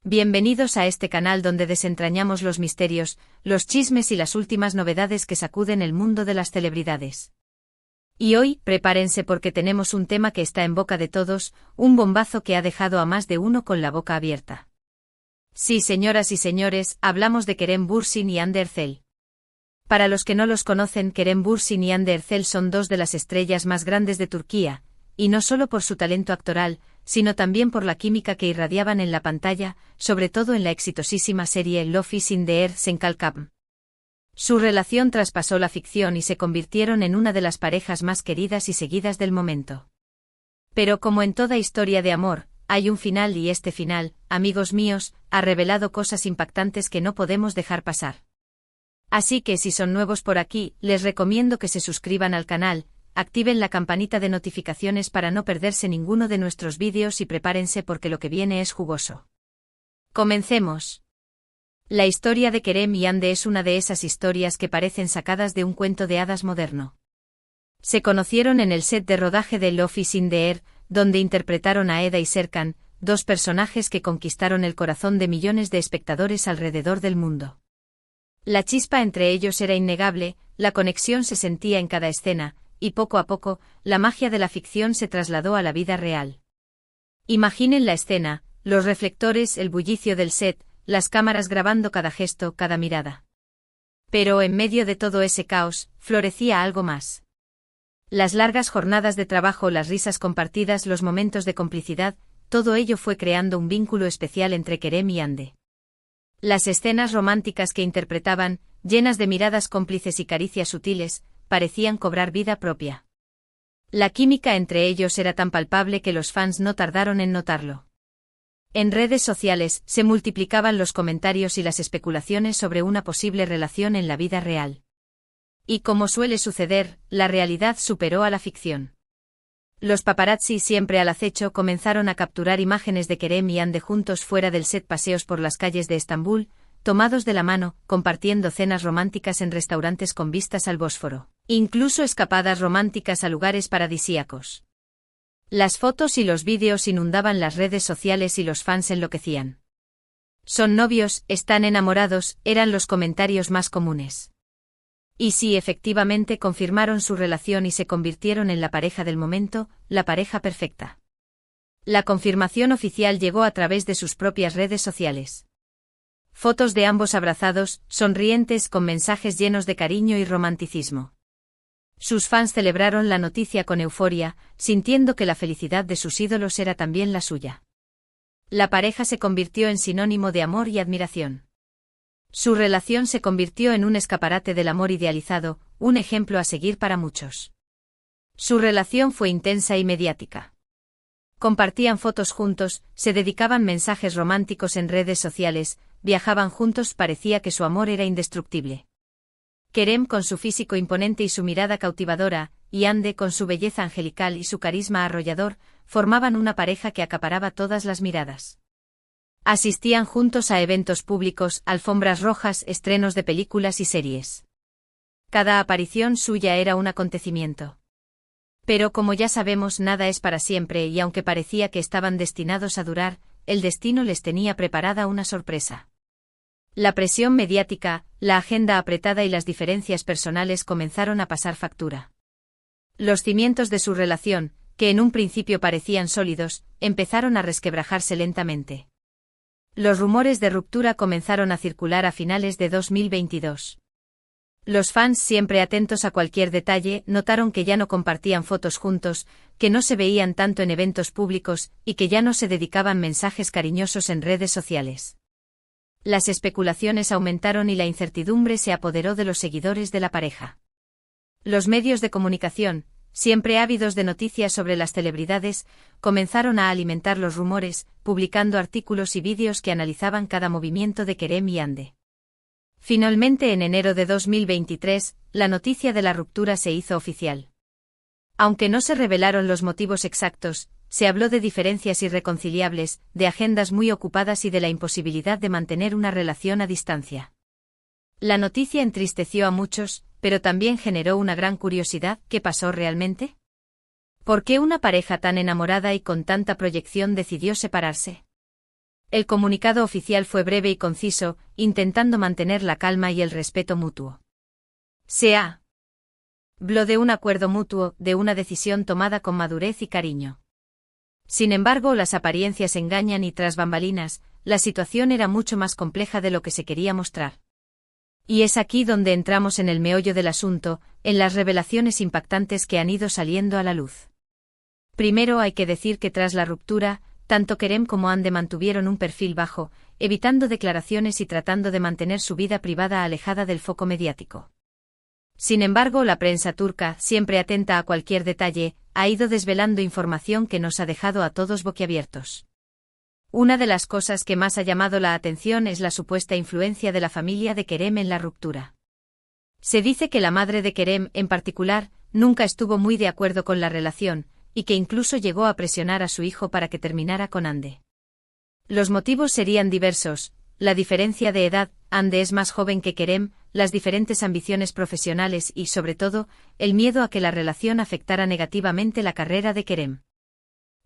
Bienvenidos a este canal donde desentrañamos los misterios, los chismes y las últimas novedades que sacuden el mundo de las celebridades. Y hoy, prepárense porque tenemos un tema que está en boca de todos, un bombazo que ha dejado a más de uno con la boca abierta. Sí, señoras y señores, hablamos de Kerem Bürsin y Hande Erçel. Para los que no los conocen, Kerem Bürsin y Hande Erçel son dos de las estrellas más grandes de Turquía, y no solo por su talento actoral, sino también por la química que irradiaban en la pantalla, sobre todo en la exitosísima serie Love is in the Air Senkalkam. Su relación traspasó la ficción y se convirtieron en una de las parejas más queridas y seguidas del momento. Pero como en toda historia de amor, hay un final y este final, amigos míos, ha revelado cosas impactantes que no podemos dejar pasar. Así que si son nuevos por aquí, les recomiendo que se suscriban al canal, activen la campanita de notificaciones para no perderse ninguno de nuestros vídeos y prepárense porque lo que viene es jugoso. Comencemos. La historia de Kerem y Hande es una de esas historias que parecen sacadas de un cuento de hadas moderno. Se conocieron en el set de rodaje de Love is in the Air, donde interpretaron a Eda y Serkan, dos personajes que conquistaron el corazón de millones de espectadores alrededor del mundo. La chispa entre ellos era innegable, la conexión se sentía en cada escena, y poco a poco, la magia de la ficción se trasladó a la vida real. Imaginen la escena, los reflectores, el bullicio del set, las cámaras grabando cada gesto, cada mirada. Pero en medio de todo ese caos, florecía algo más. Las largas jornadas de trabajo, las risas compartidas, los momentos de complicidad, todo ello fue creando un vínculo especial entre Kerem y Hande. Las escenas románticas que interpretaban, llenas de miradas cómplices y caricias sutiles, parecían cobrar vida propia. La química entre ellos era tan palpable que los fans no tardaron en notarlo. En redes sociales se multiplicaban los comentarios y las especulaciones sobre una posible relación en la vida real. Y como suele suceder, la realidad superó a la ficción. Los paparazzi, siempre al acecho, comenzaron a capturar imágenes de Kerem y Hande juntos fuera del set, paseos por las calles de Estambul, tomados de la mano, compartiendo cenas románticas en restaurantes con vistas al Bósforo, incluso escapadas románticas a lugares paradisíacos. Las fotos y los vídeos inundaban las redes sociales y los fans enloquecían. Son novios, están enamorados, eran los comentarios más comunes. Y sí, efectivamente confirmaron su relación y se convirtieron en la pareja del momento, la pareja perfecta. La confirmación oficial llegó a través de sus propias redes sociales. Fotos de ambos abrazados, sonrientes, con mensajes llenos de cariño y romanticismo. Sus fans celebraron la noticia con euforia, sintiendo que la felicidad de sus ídolos era también la suya. La pareja se convirtió en sinónimo de amor y admiración. Su relación se convirtió en un escaparate del amor idealizado, un ejemplo a seguir para muchos. Su relación fue intensa y mediática. Compartían fotos juntos, se dedicaban mensajes románticos en redes sociales, viajaban juntos, parecía que su amor era indestructible. Kerem con su físico imponente y su mirada cautivadora, y Hande con su belleza angelical y su carisma arrollador, formaban una pareja que acaparaba todas las miradas. Asistían juntos a eventos públicos, alfombras rojas, estrenos de películas y series. Cada aparición suya era un acontecimiento. Pero como ya sabemos, nada es para siempre y aunque parecía que estaban destinados a durar, el destino les tenía preparada una sorpresa. La presión mediática, la agenda apretada y las diferencias personales comenzaron a pasar factura. Los cimientos de su relación, que en un principio parecían sólidos, empezaron a resquebrajarse lentamente. Los rumores de ruptura comenzaron a circular a finales de 2022. Los fans, siempre atentos a cualquier detalle, notaron que ya no compartían fotos juntos, que no se veían tanto en eventos públicos, y que ya no se dedicaban mensajes cariñosos en redes sociales. Las especulaciones aumentaron y la incertidumbre se apoderó de los seguidores de la pareja. Los medios de comunicación, siempre ávidos de noticias sobre las celebridades, comenzaron a alimentar los rumores, publicando artículos y vídeos que analizaban cada movimiento de Kerem y Hande. Finalmente, en enero de 2023, la noticia de la ruptura se hizo oficial. Aunque no se revelaron los motivos exactos, se habló de diferencias irreconciliables, de agendas muy ocupadas y de la imposibilidad de mantener una relación a distancia. La noticia entristeció a muchos, pero también generó una gran curiosidad. ¿Qué pasó realmente? ¿Por qué una pareja tan enamorada y con tanta proyección decidió separarse? El comunicado oficial fue breve y conciso, intentando mantener la calma y el respeto mutuo. Se habló de un acuerdo mutuo, de una decisión tomada con madurez y cariño. Sin embargo, las apariencias engañan y tras bambalinas, la situación era mucho más compleja de lo que se quería mostrar. Y es aquí donde entramos en el meollo del asunto, en las revelaciones impactantes que han ido saliendo a la luz. Primero hay que decir que tras la ruptura, tanto Kerem como Hande mantuvieron un perfil bajo, evitando declaraciones y tratando de mantener su vida privada alejada del foco mediático. Sin embargo, la prensa turca, siempre atenta a cualquier detalle, ha ido desvelando información que nos ha dejado a todos boquiabiertos. Una de las cosas que más ha llamado la atención es la supuesta influencia de la familia de Kerem en la ruptura. Se dice que la madre de Kerem, en particular, nunca estuvo muy de acuerdo con la relación, y que incluso llegó a presionar a su hijo para que terminara con Hande. Los motivos serían diversos: la diferencia de edad, Hande es más joven que Kerem, las diferentes ambiciones profesionales y, sobre todo, el miedo a que la relación afectara negativamente la carrera de Kerem.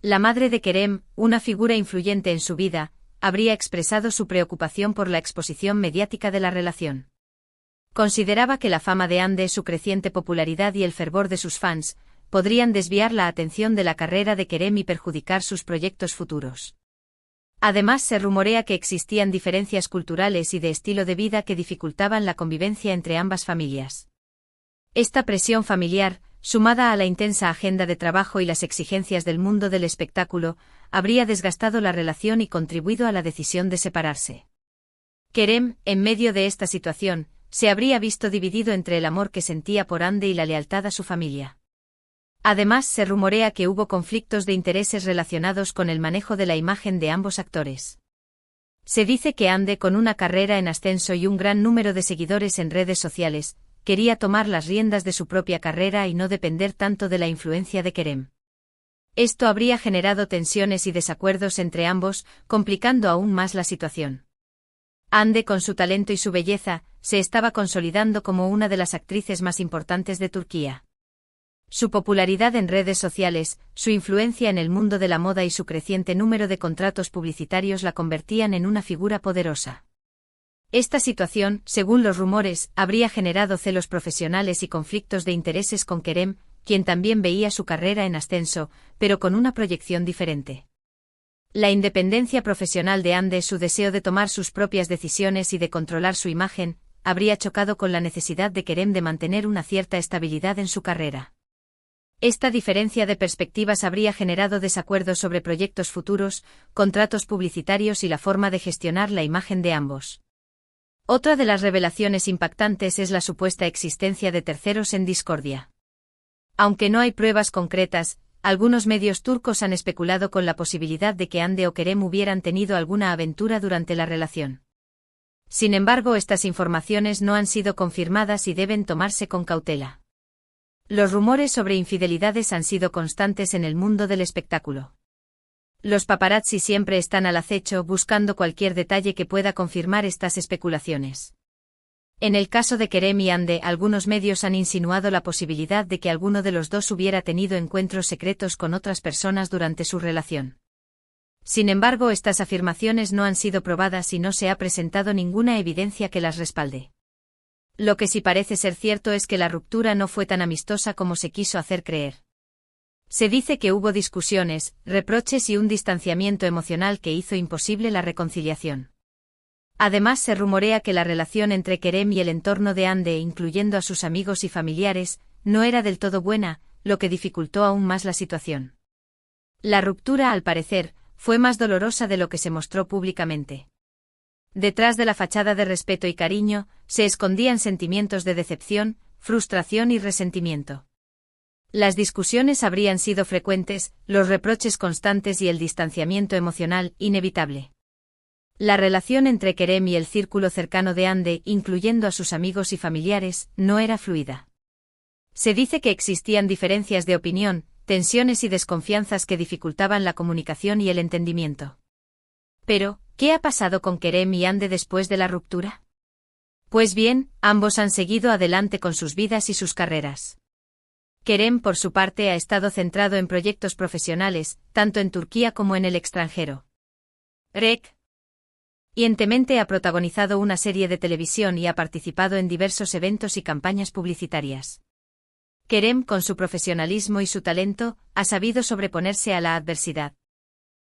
La madre de Kerem, una figura influyente en su vida, habría expresado su preocupación por la exposición mediática de la relación. Consideraba que la fama de Hande, su creciente popularidad y el fervor de sus fans, podrían desviar la atención de la carrera de Kerem y perjudicar sus proyectos futuros. Además, se rumorea que existían diferencias culturales y de estilo de vida que dificultaban la convivencia entre ambas familias. Esta presión familiar, sumada a la intensa agenda de trabajo y las exigencias del mundo del espectáculo, habría desgastado la relación y contribuido a la decisión de separarse. Kerem, en medio de esta situación, se habría visto dividido entre el amor que sentía por Hande y la lealtad a su familia. Además, se rumorea que hubo conflictos de intereses relacionados con el manejo de la imagen de ambos actores. Se dice que Hande, con una carrera en ascenso y un gran número de seguidores en redes sociales, quería tomar las riendas de su propia carrera y no depender tanto de la influencia de Kerem. Esto habría generado tensiones y desacuerdos entre ambos, complicando aún más la situación. Hande, con su talento y su belleza, se estaba consolidando como una de las actrices más importantes de Turquía. Su popularidad en redes sociales, su influencia en el mundo de la moda y su creciente número de contratos publicitarios la convertían en una figura poderosa. Esta situación, según los rumores, habría generado celos profesionales y conflictos de intereses con Kerem, quien también veía su carrera en ascenso, pero con una proyección diferente. La independencia profesional de Hande, su deseo de tomar sus propias decisiones y de controlar su imagen, habría chocado con la necesidad de Kerem de mantener una cierta estabilidad en su carrera. Esta diferencia de perspectivas habría generado desacuerdos sobre proyectos futuros, contratos publicitarios y la forma de gestionar la imagen de ambos. Otra de las revelaciones impactantes es la supuesta existencia de terceros en discordia. Aunque no hay pruebas concretas, algunos medios turcos han especulado con la posibilidad de que Hande o Kerem hubieran tenido alguna aventura durante la relación. Sin embargo, estas informaciones no han sido confirmadas y deben tomarse con cautela. Los rumores sobre infidelidades han sido constantes en el mundo del espectáculo. Los paparazzi siempre están al acecho buscando cualquier detalle que pueda confirmar estas especulaciones. En el caso de Kerem y Hande, algunos medios han insinuado la posibilidad de que alguno de los dos hubiera tenido encuentros secretos con otras personas durante su relación. Sin embargo, estas afirmaciones no han sido probadas y no se ha presentado ninguna evidencia que las respalde. Lo que sí parece ser cierto es que la ruptura no fue tan amistosa como se quiso hacer creer. Se dice que hubo discusiones, reproches y un distanciamiento emocional que hizo imposible la reconciliación. Además, se rumorea que la relación entre Kerem y el entorno de Hande, incluyendo a sus amigos y familiares, no era del todo buena, lo que dificultó aún más la situación. La ruptura, al parecer, fue más dolorosa de lo que se mostró públicamente. Detrás de la fachada de respeto y cariño, se escondían sentimientos de decepción, frustración y resentimiento. Las discusiones habrían sido frecuentes, los reproches constantes y el distanciamiento emocional inevitable. La relación entre Kerem y el círculo cercano de Hande, incluyendo a sus amigos y familiares, no era fluida. Se dice que existían diferencias de opinión, tensiones y desconfianzas que dificultaban la comunicación y el entendimiento. Pero, ¿qué ha pasado con Kerem y Hande después de la ruptura? Pues bien, ambos han seguido adelante con sus vidas y sus carreras. Kerem, por su parte, ha estado centrado en proyectos profesionales, tanto en Turquía como en el extranjero. Rek Recientemente ha protagonizado una serie de televisión y ha participado en diversos eventos y campañas publicitarias. Kerem, con su profesionalismo y su talento, ha sabido sobreponerse a la adversidad.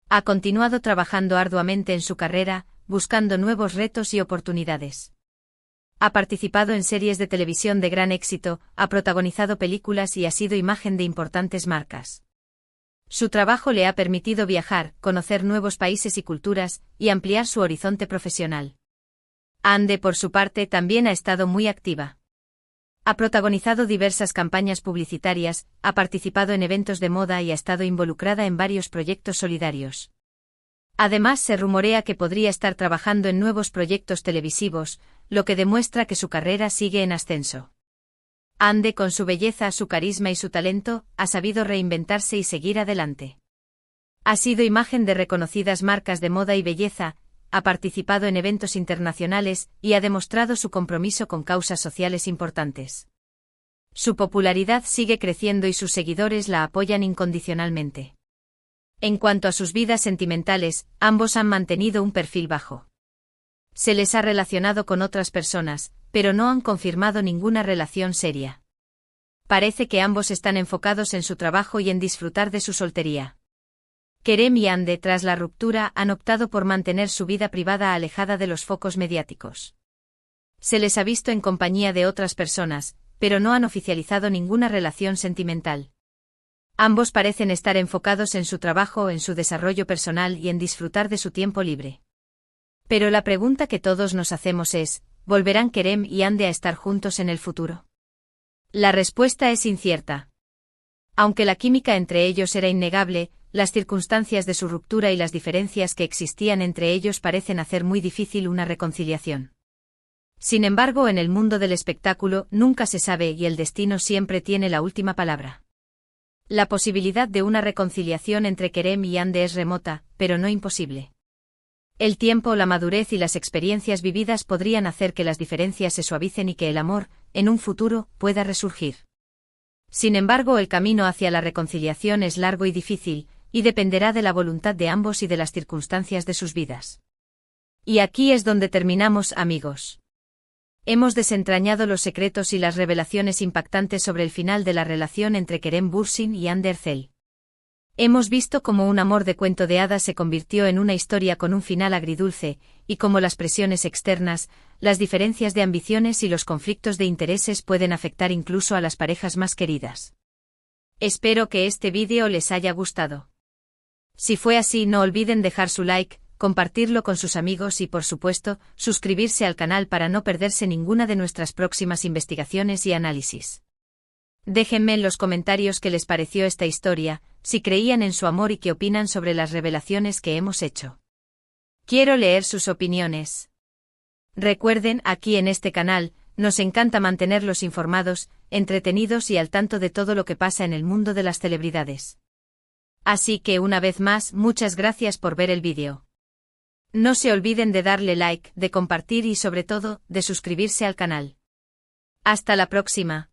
Ha continuado trabajando arduamente en su carrera, buscando nuevos retos y oportunidades. Ha participado en series de televisión de gran éxito, ha protagonizado películas y ha sido imagen de importantes marcas. Su trabajo le ha permitido viajar, conocer nuevos países y culturas, y ampliar su horizonte profesional. Hande, por su parte, también ha estado muy activa. Ha protagonizado diversas campañas publicitarias, ha participado en eventos de moda y ha estado involucrada en varios proyectos solidarios. Además, se rumorea que podría estar trabajando en nuevos proyectos televisivos, lo que demuestra que su carrera sigue en ascenso. Hande, con su belleza, su carisma y su talento, ha sabido reinventarse y seguir adelante. Ha sido imagen de reconocidas marcas de moda y belleza, ha participado en eventos internacionales y ha demostrado su compromiso con causas sociales importantes. Su popularidad sigue creciendo y sus seguidores la apoyan incondicionalmente. En cuanto a sus vidas sentimentales, ambos han mantenido un perfil bajo. Se les ha relacionado con otras personas, pero no han confirmado ninguna relación seria. Parece que ambos están enfocados en su trabajo y en disfrutar de su soltería. Kerem y Hande, tras la ruptura, han optado por mantener su vida privada alejada de los focos mediáticos. Se les ha visto en compañía de otras personas, pero no han oficializado ninguna relación sentimental. Ambos parecen estar enfocados en su trabajo, en su desarrollo personal y en disfrutar de su tiempo libre. Pero la pregunta que todos nos hacemos es, ¿volverán Kerem y Hande a estar juntos en el futuro? La respuesta es incierta. Aunque la química entre ellos era innegable, las circunstancias de su ruptura y las diferencias que existían entre ellos parecen hacer muy difícil una reconciliación. Sin embargo, en el mundo del espectáculo nunca se sabe y el destino siempre tiene la última palabra. La posibilidad de una reconciliación entre Kerem y Hande es remota, pero no imposible. El tiempo, la madurez y las experiencias vividas podrían hacer que las diferencias se suavicen y que el amor, en un futuro, pueda resurgir. Sin embargo, el camino hacia la reconciliación es largo y difícil, y dependerá de la voluntad de ambos y de las circunstancias de sus vidas. Y aquí es donde terminamos, amigos. Hemos desentrañado los secretos y las revelaciones impactantes sobre el final de la relación entre Kerem Bürsin y Hande Erçel. Hemos visto cómo un amor de cuento de hadas se convirtió en una historia con un final agridulce, y cómo las presiones externas, las diferencias de ambiciones y los conflictos de intereses pueden afectar incluso a las parejas más queridas. Espero que este vídeo les haya gustado. Si fue así, no olviden dejar su like, compartirlo con sus amigos y, por supuesto, suscribirse al canal para no perderse ninguna de nuestras próximas investigaciones y análisis. Déjenme en los comentarios qué les pareció esta historia, si creían en su amor y qué opinan sobre las revelaciones que hemos hecho. Quiero leer sus opiniones. Recuerden, aquí en este canal, nos encanta mantenerlos informados, entretenidos y al tanto de todo lo que pasa en el mundo de las celebridades. Así que una vez más, muchas gracias por ver el vídeo. No se olviden de darle like, de compartir y sobre todo, de suscribirse al canal. Hasta la próxima.